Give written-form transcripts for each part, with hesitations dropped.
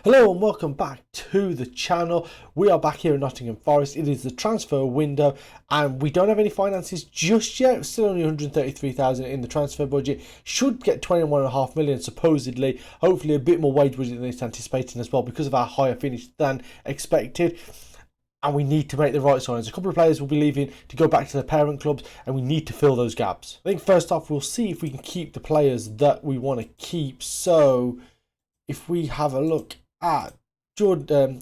Hello and welcome back to the channel. We are back here in Nottingham Forest. It is the transfer window and we don't have any finances just yet. Still only 133,000 in the transfer budget. Should get 21.5 million supposedly. Hopefully a bit more wage budget than it's anticipating as well because of our higher finish than expected. And we need to make the right signings. A couple of players will be leaving to go back to their parent clubs and we need to fill those gaps. I think first off we'll see if we can keep the players that we want to keep. So if we have a look at Jordan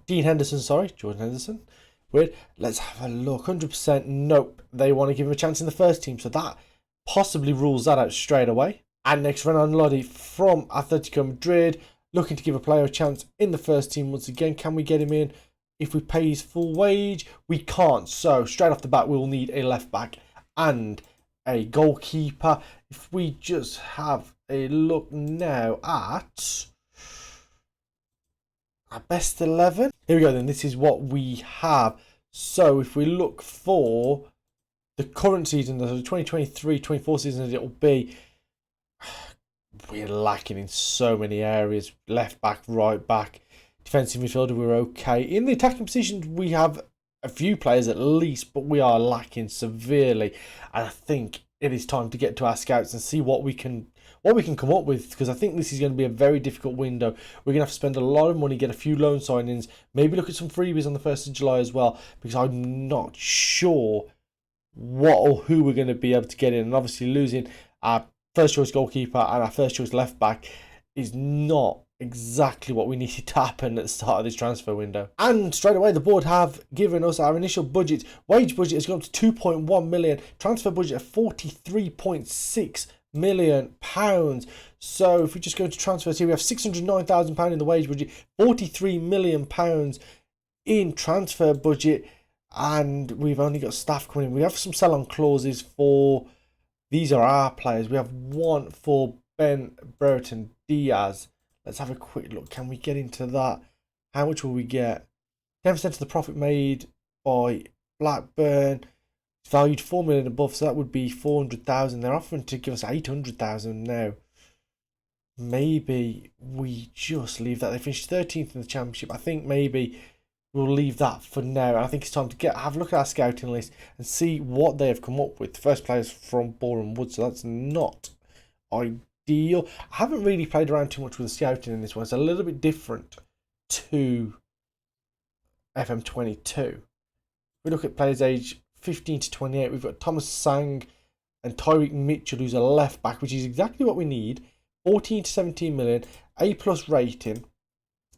Henderson. Weird. Let's have a look. 100%. Nope. They want to give him a chance in the first team. So that possibly rules that out straight away. And next, Renan Lodi from Atletico Madrid. Looking to give a player a chance in the first team once again. Can we get him in? If we pay his full wage, we can't. So straight off the bat, we'll need a left back and a goalkeeper. If we just have a look now at our best 11. Here we go then. This is what we have. So if we look for the current season, the 2023-24 season as it will be, we're lacking in so many areas. Left back, right back, defensive midfielder, we're okay. In the attacking positions, we have a few players at least, but we are lacking severely. And I think it is time to get to our scouts and see what we can come up with, because I think this is going to be a very difficult window. We're going to have to spend a lot of money, get a few loan signings, maybe look at some freebies on the 1st of July as well, because I'm not sure what or who we're going to be able to get in. And obviously losing our first choice goalkeeper and our first choice left back is not exactly what we needed to happen at the start of this transfer window. And straight away the board have given us our initial budget. Wage budget has gone up to 2.1 million, transfer budget of 43.6 million pounds. So if we just go into transfers here, we have 609,000 pounds in the wage budget, 43 million pounds in transfer budget, and we've only got staff coming in. We have some sell-on clauses for, these are our players. We have one for Ben Brereton Diaz. Let's have a quick look. Can we get into that? How much will we get? 10% of the profit made by Blackburn. It's valued 4 million above, so that would be 400,000. They're offering to give us 800,000 now. Maybe we just leave that. They finished 13th in the championship. I think maybe we'll leave that for now. I think it's time to have a look at our scouting list and see what they have come up with. The first players from Boreham Wood, so that's not ideal. I haven't really played around too much with the scouting in this one. It's a little bit different to FM23. We look at players age 15 to 28. We've got Thomas Sang and Tyreek Mitchell, who's a left back, which is exactly what we need. 14 to 17 million, A+ rating.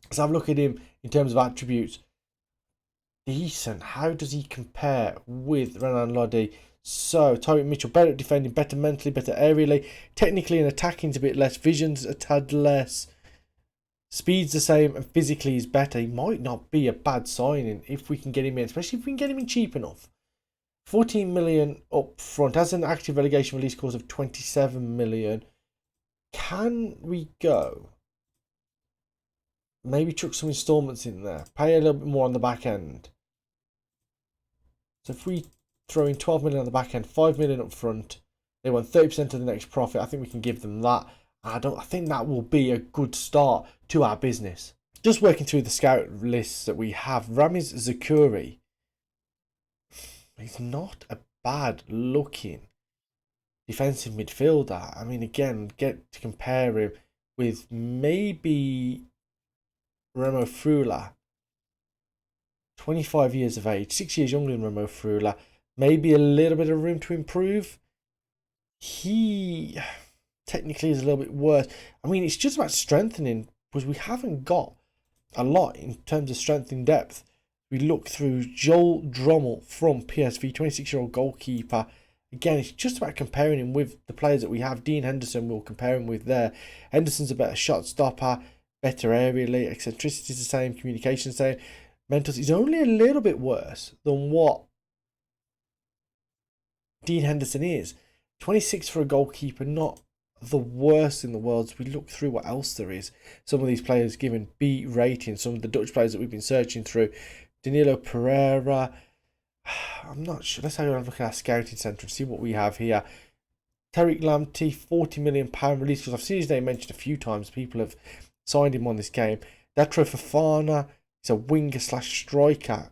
Let's have a look at him in terms of attributes. Decent. How does he compare with Renan Lodi? So Tyreek Mitchell, better at defending, better mentally, better aerially, technically and attacking is a bit less, vision's a tad less, speed's the same, and physically is better. He might not be a bad signing if we can get him in, especially if we can get him in cheap enough. 14 million up front, has an active relegation release clause of 27 million. Can we go? Maybe chuck some installments in there, pay a little bit more on the back end. So if we throw in 12 million on the back end, 5 million up front, they want 30% of the next profit. I think we can give them that. I think that will be a good start to our business. Just working through the scout lists that we have, Ramiz Zakuri, he's not a bad looking defensive midfielder. I mean, again, get to compare him with maybe Remo Frula, 25 years of age, 6 years younger than Remo Frula. Maybe a little bit of room to improve. He technically is a little bit worse. I mean, it's just about strengthening, because we haven't got a lot in terms of strength in depth. We look through Joel Drommel from PSV, 26-year-old goalkeeper. Again, it's just about comparing him with the players that we have. Dean Henderson, we'll compare him with there. Henderson's a better shot stopper, better aerially, eccentricity is the same, communication is the same. Mentals is only a little bit worse than what Dean Henderson is. 26 for a goalkeeper, not the worst in the world. We look through what else there is. Some of these players given B ratings, some of the Dutch players that we've been searching through. Danilo Pereira, I'm not sure. Let's have a look at our scouting centre and see what we have here. Tariq Lamptey, £40 million release, because I've seen his name mentioned a few times. People have signed him on this game. Detro Fofana is a winger slash striker.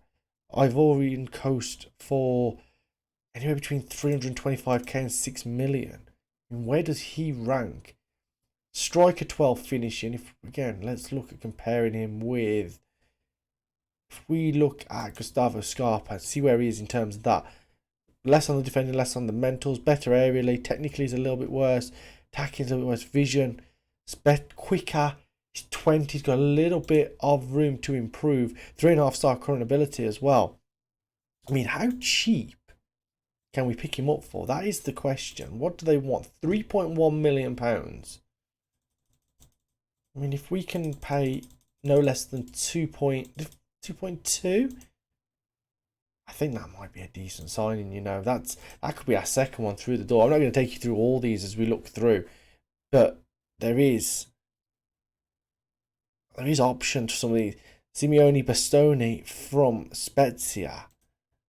Ivorian Coast for anywhere between 325k and 6 million. And where does he rank? Striker 12 finishing. If again, let's look at comparing him with. If we look at Gustavo Scarpa, see where he is in terms of that. Less on the defending, less on the mentals. Better aerially. Technically, is a little bit worse. Attacking is a little bit worse. Vision, it's quicker. He's 20. He's got a little bit of room to improve. 3.5-star current ability as well. I mean, how cheap can we pick him up for? That is the question. What do they want? £3.1 million. I mean, if we can pay no less than 2.2, I think that might be a decent signing. You know, that could be our second one through the door. I'm not going to take you through all these as we look through, but there is options for some of these. Simeone Bastoni from Spezia.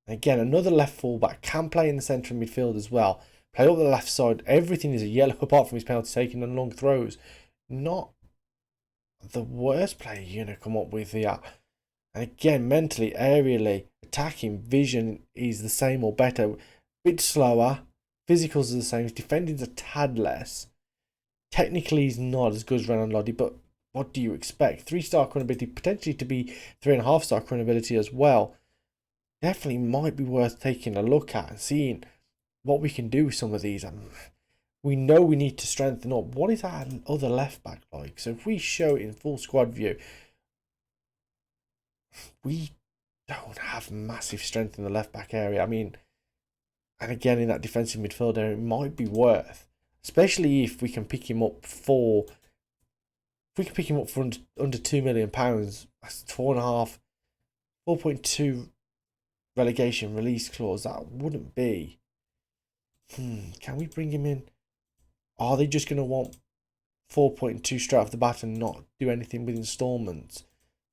Again, another left fullback, can play in the centre of midfield as well. Play up the left side. Everything is a yellow apart from his penalty taking and long throws. Not the worst player you're going to come up with here. And again, mentally, aerially, attacking, vision is the same or better. Bit slower. Physicals are the same. His defending's a tad less. Technically, he's not as good as Renan Lodi, but what do you expect? 3-star current ability, potentially to be 3.5-star current ability as well. Definitely might be worth taking a look at and seeing what we can do with some of these. We know we need to strengthen up. What is our other left back like? So if we show it in full squad view, we don't have massive strength in the left back area. I mean, and again in that defensive midfield area, it might be worth, especially if we can pick him up for. If we can pick him up for under £2 million, that's 4.2 relegation release clause. That wouldn't be. Can we bring him in? Are they just going to want 4.2 straight off the bat and not do anything with installments?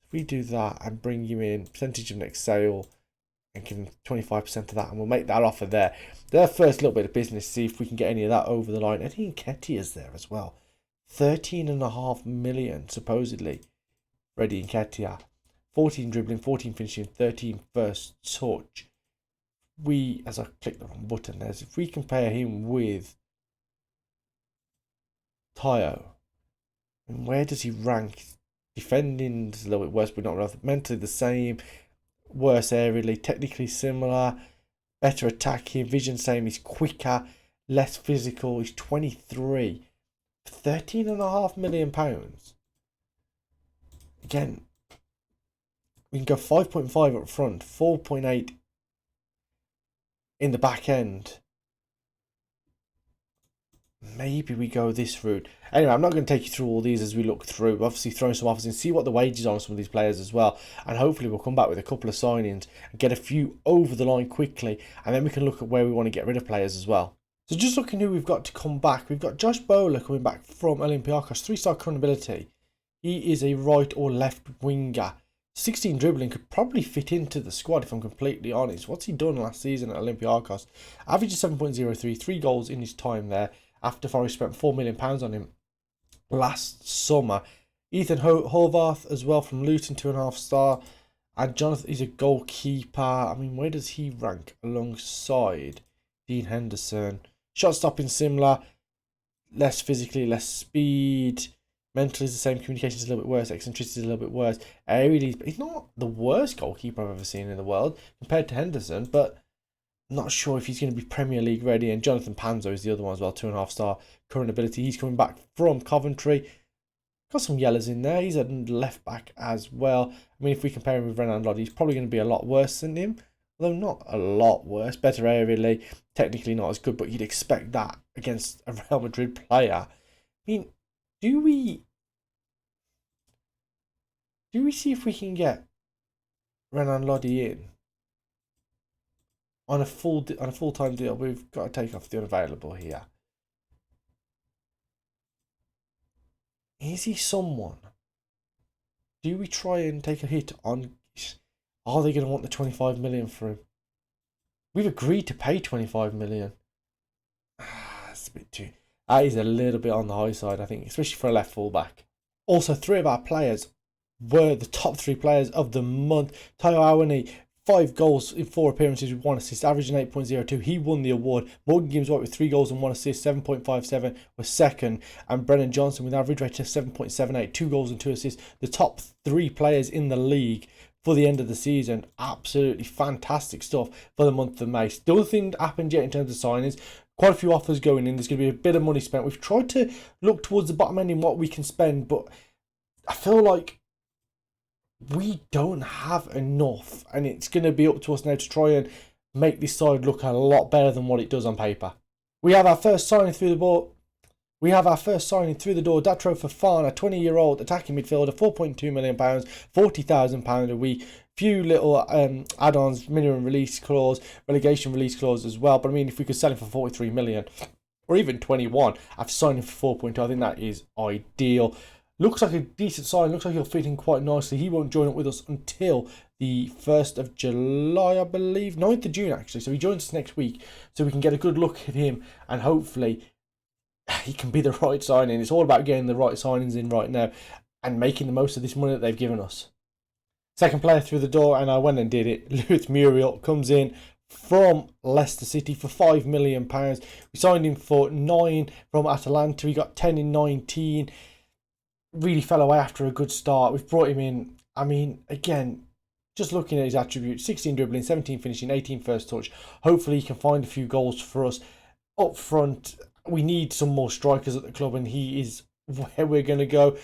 If we do that and bring him in, percentage of next sale, and give him 25% of that, and we'll make that offer there. Their first little bit of business, see if we can get any of that over the line. I think Nketiah's there as well. 13.5 million supposedly. Ready Nketiah. 14 dribbling, 14 finishing, 13 first touch. As I click the wrong button there, if we compare him with Tayo, and where does he rank? Defending is a little bit worse, but not really. Mentally the same. Worse aerially, technically similar. Better attacking, vision same. He's quicker, less physical. He's 23. £13.5 million. Again, we can go 5.5 up front, 4.8 in the back end. Maybe we go this route. Anyway, I'm not going to take you through all these as we look through. Obviously, throwing some offers in, see what the wages are on some of these players as well. And hopefully we'll come back with a couple of signings and get a few over the line quickly. And then we can look at where we want to get rid of players as well. So just looking who we've got to come back. We've got Josh Bowler coming back from Olympiacos. 3-star current ability. He is a right or left winger. 16 dribbling, could probably fit into the squad if I'm completely honest. What's he done last season at Olympiacos? Average of 7.03, 3 goals in his time there. After Forest spent £4 million on him last summer. Ethan Horvath as well from Luton, 2.5-star. And Jonathan is a goalkeeper. I mean, where does he rank alongside Dean Henderson? Shot stopping similar. Less physically, less speed. Mentally is the same. Communication is a little bit worse. Eccentricity is a little bit worse. Aerially, he's not the worst goalkeeper I've ever seen in the world compared to Henderson, but not sure if he's going to be Premier League ready. And Jonathan Panzo is the other one as well, 2.5-star current ability. He's coming back from Coventry. Got some yellows in there. He's a left back as well. I mean, if we compare him with Renan Lodi, he's probably going to be a lot worse than him. Although not a lot worse. Better aerially. Technically not as good, but you'd expect that against a Real Madrid player. I mean, do we see if we can get Renan Lodi in? On a full-time deal, we've got to take off the unavailable here. Is he someone? Do we try and take a hit on? Are they going to want the 25 million for him? We've agreed to pay 25 million. That's a bit too. That is a little bit on the high side, I think, especially for a left fullback. Also, 3 of our players were the top 3 players of the month. Tayo Awani, 5 goals in 4 appearances with 1 assist, averaging 8.02. He won the award. Morgan Gibbs-White with 3 goals and 1 assist, 7.57, was second. And Brennan Johnson with an average rating of 7.78, 2 goals and 2 assists. The top 3 players in the league for the end of the season. Absolutely fantastic stuff for the month of May. Still nothing happened yet in terms of signings. Quite a few offers going in. There's going to be a bit of money spent. We've tried to look towards the bottom end in what we can spend, but I feel like we don't have enough, and it's going to be up to us now to try and make this side look a lot better than what it does on paper. We have our first signing through the door. Datro Fofana, 20-year-old attacking midfielder, £4.2 million, £40,000 a week. Few little add-ons, minimum release clause, relegation release clause as well. But I mean, if we could sell him for 43 million or even 21 after signing for 4.2, I think that is ideal. Looks like a decent sign. Looks like he'll fit in quite nicely. He won't join up with us until the 1st of July, I believe. 9th of June, actually. So he joins us next week. So we can get a good look at him. And hopefully he can be the right signing. It's all about getting the right signings in right now and making the most of this money that they've given us. Second player through the door, and I went and did it. Lewis Muriel comes in from Leicester City for £5 million. We signed him for 9 from Atalanta. He got 10 in 19. Really fell away after a good start. We've brought him in. I mean, again, just looking at his attributes, 16 dribbling, 17 finishing, 18 first touch. Hopefully he can find a few goals for us up front. We need some more strikers at the club, and he is where we're going to go.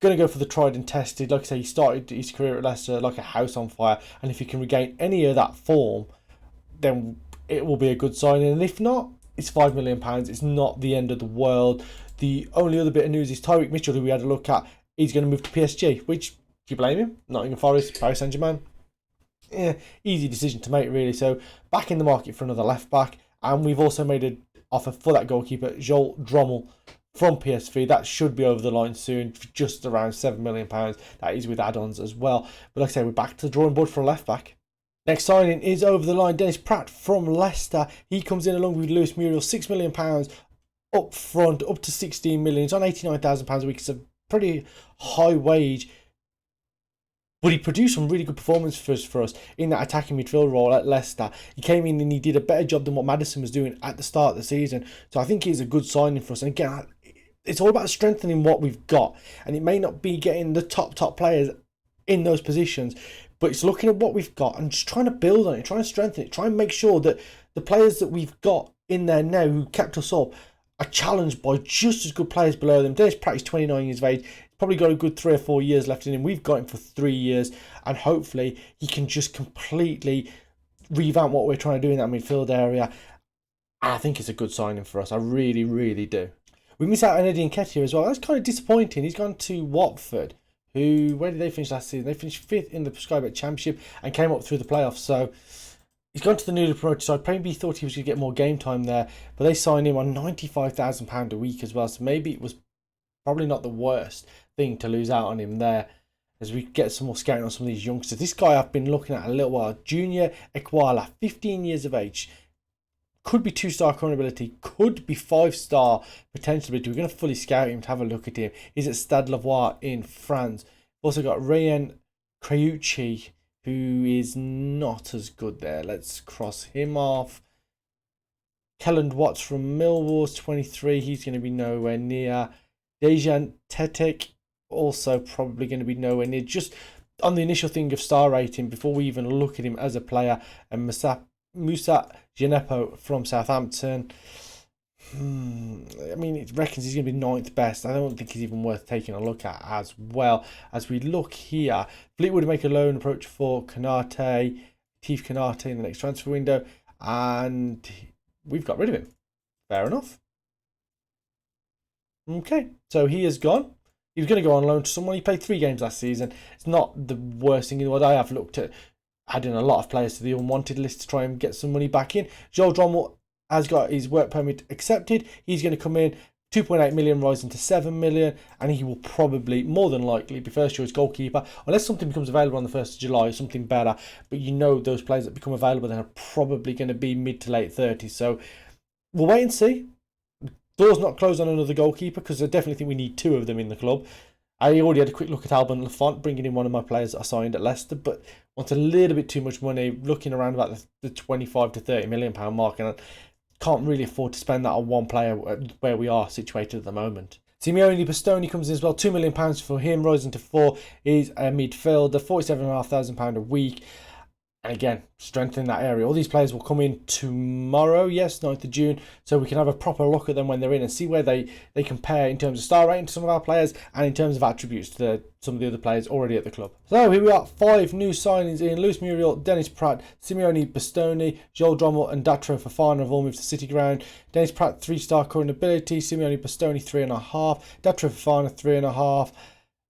Going to go for the tried and tested. Like I say, he started his career at Leicester like a house on fire, and if he can regain any of that form, then it will be a good signing. And if not, it's £5 million. It's not the end of the world. The only other bit of news is Tyreek Mitchell, who we had a look at. He's going to move to PSG, which, do you blame him? Nottingham Forest, Paris Saint-Germain. Yeah, easy decision to make, really. So back in the market for another left back, and we've also made an offer for that goalkeeper, Joel Drommel, from PSV. That should be over the line soon, for just around £7 million. That is with add-ons as well. But like I say, we're back to the drawing board for a left back. Next signing is over the line, Dennis Pratt from Leicester. He comes in along with Lewis Muriel, £6 million up front, up to 16 million. It's on £89,000 a week. It's a pretty high wage. But he produced some really good performances for us in that attacking midfield role at Leicester. He came in and he did a better job than what Maddison was doing at the start of the season. So I think he's a good signing for us. And again, it's all about strengthening what we've got. And it may not be getting the top players in those positions, but it's looking at what we've got and just trying to build on it, trying to strengthen it, try and make sure that the players that we've got in there now who kept us up are challenged by just as good players below them. Dennis Pratt is 29 years of age. He's probably got a good 3 or 4 years left in him. We've got him for 3 years, and hopefully he can just completely revamp what we're trying to do in that midfield area. And I think it's a good signing for us. I really, really do. We miss out on Eddie Nketiah as well. That's kind of disappointing. He's gone to Watford, who, where did they finish last season? They finished 5th in the Sky Bet Championship and came up through the playoffs. So he's gone to the newly promoted side. Probably thought he was going to get more game time there, but they signed him on £95,000 a week as well. So maybe it was probably not the worst thing to lose out on him there, as we get some more scouting on some of these youngsters. This guy I've been looking at a little while, Junior Ekwala, 15 years of age. Could be 2-star current ability, could be 5-star potential ability. We're going to fully scout him to have a look at him. He's at Stade Lavoir in France. We've also got Ryan Creucci, who is not as good there. Let's cross him off. Kelland Watts from Millwall, 23. He's going to be nowhere near. Dejan Tetek, also probably going to be nowhere near. Just on the initial thing of star rating, before we even look at him as a player. And Musa Ginepo from Southampton. I mean, it reckons he's going to be 9th best. I don't think he's even worth taking a look at as well. As we look here, Fleetwood make a loan approach for Konate, Tief Konate in the next transfer window, and we've got rid of him. Fair enough. Okay, so he is gone. He was going to go on loan to someone. He played 3 games last season. It's not the worst thing in the world. I have looked at adding a lot of players to the unwanted list to try and get some money back in. Joel Drommel has got his work permit accepted. He's going to come in, 2.8 million rising to 7 million, and he will probably, more than likely, be first choice goalkeeper, unless something becomes available on the 1st of July, something better. But you know those players that become available then are probably going to be mid to late 30s. So we'll wait and see. Door's not closed on another goalkeeper, because I definitely think we need 2 of them in the club. I already had a quick look at Alban Lafont, bringing in one of my players that I signed at Leicester, but wants a little bit too much money, looking around about the 25 to 30 million pound mark, and I can't really afford to spend that on one player where we are situated at the moment. Simeone Bastoni comes in as well, £2 million for him, rising to 4. He's a midfielder, £47,500 a week. And again, strengthening that area. All these players will come in tomorrow, yes, 9th of June, so we can have a proper look at them when they're in and see where they compare in terms of star rating to some of our players and in terms of attributes to some of the other players already at the club. So here we are, 5 new signings in. Lewis Muriel, Dennis Pratt, Simeone Bastoni, Joel Drommel and Datro Fofana have all moved to City Ground. Dennis Pratt, 3-star current ability. Simeone Bastoni, 3.5. Datro Fofana, 3.5.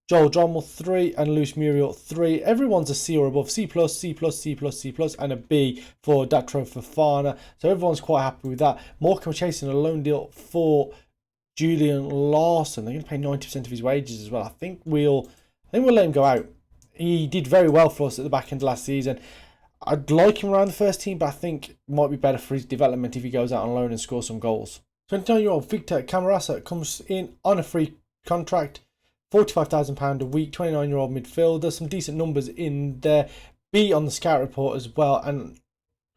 Joel Drommel 3 and Lewis Muriel 3. Everyone's a C or above. C+, C+, C+, C+, and a B for Datro Fofana. So everyone's quite happy with that. Morecambe chasing a loan deal for Julian Larson. They're going to pay 90% of his wages as well. I think we'll let him go out. He did very well for us at the back end of last season. I'd like him around the first team, but I think it might be better for his development if he goes out on loan and scores some goals. 29-year-old Victor Camarasa comes in on a free contract. £45,000 a week, 29-year-old midfielder, some decent numbers in there. B on the scout report as well, and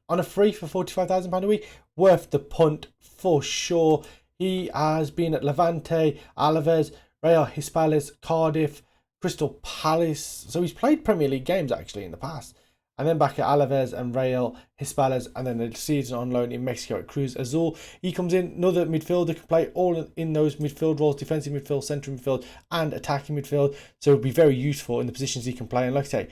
on a free for £45,000 a week, worth the punt for sure. He has been at Levante, Alaves, Real Hispales, Cardiff, Crystal Palace. So he's played Premier League games actually in the past. And then back at Alaves and Real Hispales, and then a season on loan in Mexico at Cruz Azul. He comes in, another midfielder, can play all in those midfield roles, defensive midfield, central midfield, and attacking midfield. So it'll be very useful in the positions he can play. And like I say,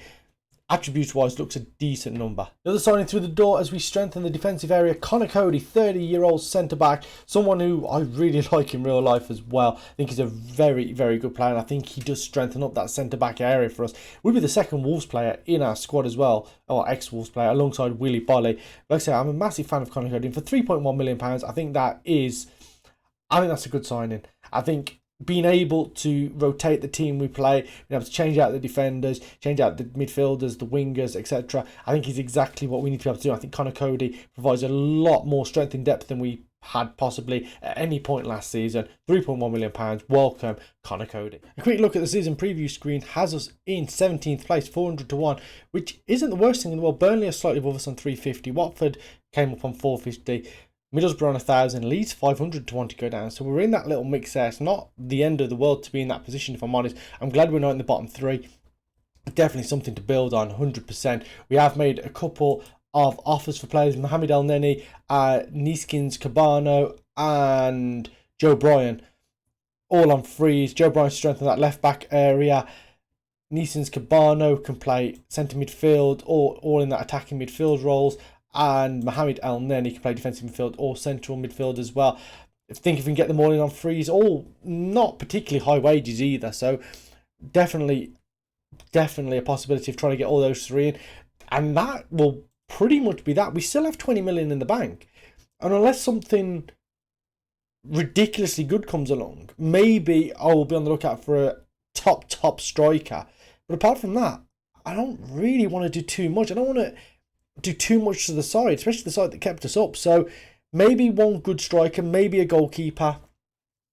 attributes-wise, looks a decent number. The other signing through the door as we strengthen the defensive area, Connor Cody, 30-year-old centre-back, someone who I really like in real life as well. I think he's a very, very good player, and I think he does strengthen up that centre-back area for us. We'll be the second Wolves player in our squad as well, or ex-Wolves player, alongside Willy Bolly. Like I say, I'm a massive fan of Connor Cody, and for £3.1 million, I think that's a good signing. I think being able to rotate the team we play, being able to change out the defenders, change out the midfielders, the wingers, etc. I think is exactly what we need to be able to do. I think Connor Cody provides a lot more strength in depth than we had possibly at any point last season. £3.1 million. Welcome, Connor Cody. A quick look at the season preview screen has us in 17th place, 400 to 1, which isn't the worst thing in the world. Burnley are slightly above us on 350. Watford came up on 450. Middlesbrough on 1,000, Leeds 500 to 1 to go down. So we're in that little mix there. It's not the end of the world to be in that position, if I'm honest. I'm glad we're not in the bottom 3. Definitely something to build on, 100%. We have made a couple of offers for players. Mohamed El Neni, Niskins Cabano, and Joe Bryan, all on freeze. Joe Bryan strengthened that left back area. Niskins Cabano can play centre midfield, all in that attacking midfield roles. And Mohamed El Neni can play defensive midfield or central midfield as well. I think if we can get them all in on freeze, all not particularly high wages either. So definitely a possibility of trying to get all those 3 in. And that will pretty much be that. We still have 20 million in the bank. And unless something ridiculously good comes along, maybe I will be on the lookout for a top striker. But apart from that, I don't really want to do too much. I don't want to do too much to the side, especially the side that kept us up. So maybe one good striker, maybe a goalkeeper.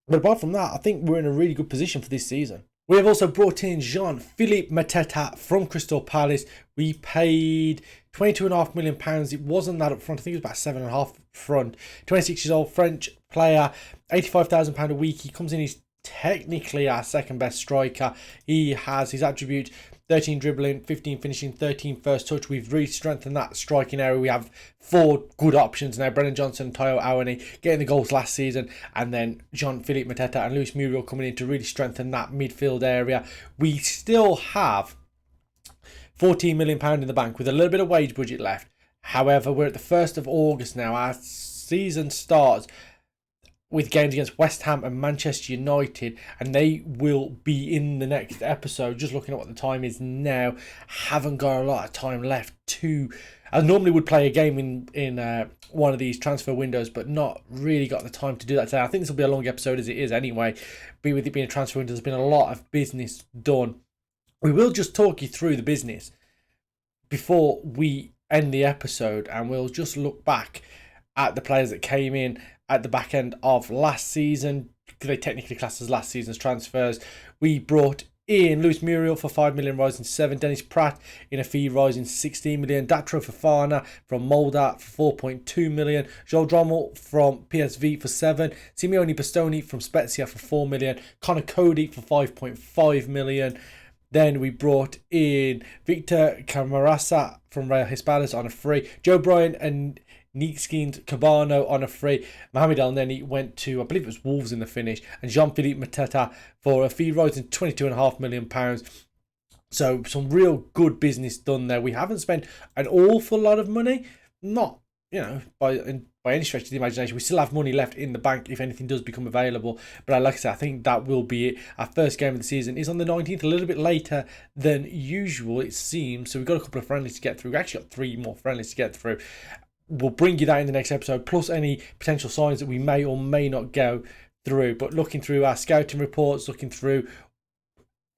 But apart from that, I think we're in a really good position for this season. We have also brought in Jean-Philippe Mateta from Crystal Palace. We paid £22.5 million. It wasn't that up front. I think it was about 7.5 up front. 26 years old French player, £85,000 a week. He comes in, he's technically our second best striker. He has his attribute 13 dribbling, 15 finishing, 13 first touch. We've really strengthened that striking area. We have 4 good options now. Brennan Johnson, Tayo Awani getting the goals last season, and then Jean-Philippe Mateta and Lewis Muriel coming in to really strengthen that midfield area. We still have £14 million in the bank with a little bit of wage budget left. However, we're at the 1st of August now. Our season starts with games against West Ham and Manchester United, and they will be in the next episode. Just looking at what the time is now, haven't got a lot of time left to. I normally would play a game in one of these transfer windows, but not really got the time to do that today. I think this will be a long episode as it is anyway. But with it being a transfer window, there's been a lot of business done. We will just talk you through the business before we end the episode, and we'll just look back at the players that came in at the back end of last season. They technically class as last season's transfers. We brought in Luis Muriel for 5 million, rising to 7. Dennis Pratt in a fee, rising to 16 million. Datro Fofana from Molda for 4.2 million. Joel Drommel from PSV for 7. Simeone Bastoni from Spezia for 4 million. Connor Cody for 5.5 million. Then we brought in Victor Camarasa from Real Hispalis on a free. Joe Bryan and Nickskind Cabano on a free. Mohamed El Neni went to, I believe it was Wolves in the finish. And Jean-Philippe Mateta for a fee rising to £22.5 million. So some real good business done there. We haven't spent an awful lot of money. Not, by any stretch of the imagination. We still have money left in the bank if anything does become available. But like I said, I think that will be it. Our first game of the season is on the 19th, a little bit later than usual, it seems. So we've got a couple of friendlies to get through. We've actually got 3 more friendlies to get through. We'll bring you that in the next episode, plus any potential signs that we may or may not go through. But looking through our scouting reports, looking through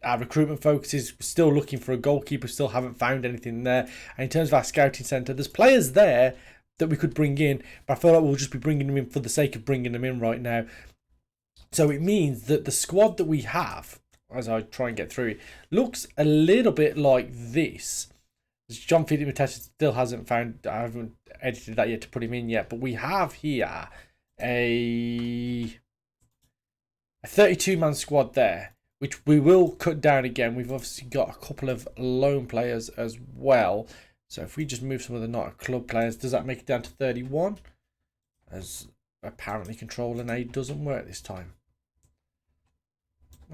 our recruitment focuses, we're still looking for a goalkeeper, still haven't found anything there. And in terms of our scouting centre, there's players there that we could bring in, but I feel like we'll just be bringing them in for the sake of bringing them in right now. So it means that the squad that we have, as I try and get through it, looks a little bit like this. Jean-Philippe Mateta still hasn't found, I haven't edited that yet to put him in yet, but we have here a 32-man squad there, which we will cut down again. We've obviously got a couple of loan players as well. So if we just move some of the not club players, does that make it down to 31? As apparently Control and A doesn't work this time.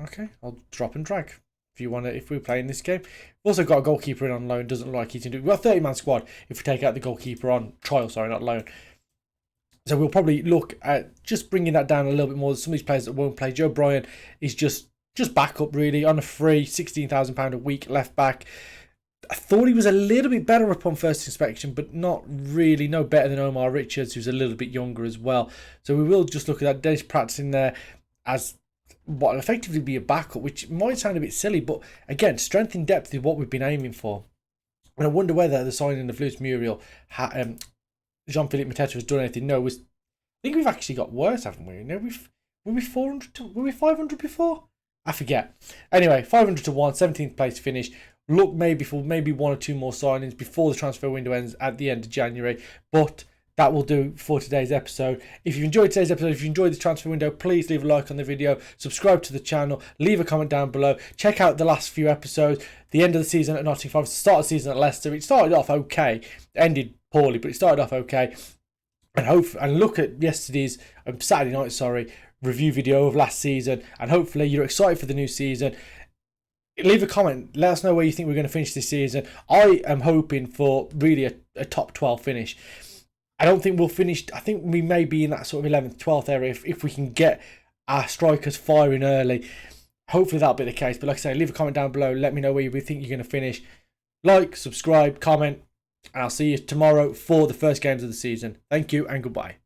Okay, I'll drop and drag. If we're playing this game. We've also got a goalkeeper in on loan, doesn't look like he's going to do. We've got a 30-man squad if we take out the goalkeeper on trial, not loan. So we'll probably look at just bringing that down a little bit more. Some of these players that won't play. Joe Bryan is just backup really, on a free, £16,000 a week, left back. I thought he was a little bit better upon first inspection, but not really, no better than Omar Richards, who's a little bit younger as well. So we will just look at that. Dennis Pratt's in there as what will effectively be a backup, which might sound a bit silly, but again, strength in depth is what we've been aiming for. And I wonder whether the signing of Luis Muriel, Jean-Philippe Mateta has done anything. No, I think we've actually got worse, haven't we? No, were we 500 before? I forget. Anyway, 500 to 1, 17th place finish. Look maybe for 1 or 2 more signings before the transfer window ends at the end of January, but that will do for today's episode. If you enjoyed today's episode, if you enjoyed the transfer window, please leave a like on the video, subscribe to the channel, leave a comment down below, check out the last few episodes, the end of the season at Nottingham Forest, the start of the season at Leicester. It started off okay, ended poorly, but it started off okay. And look at yesterday's, Saturday night, review video of last season, and hopefully you're excited for the new season. Leave a comment, let us know where you think we're going to finish this season. I am hoping for really a top 12 finish. I don't think we'll finish. I think we may be in that sort of 11th, 12th area if we can get our strikers firing early. Hopefully that'll be the case. But like I say, leave a comment down below. Let me know where you think you're going to finish. Like, subscribe, comment, and I'll see you tomorrow for the first games of the season. Thank you and goodbye.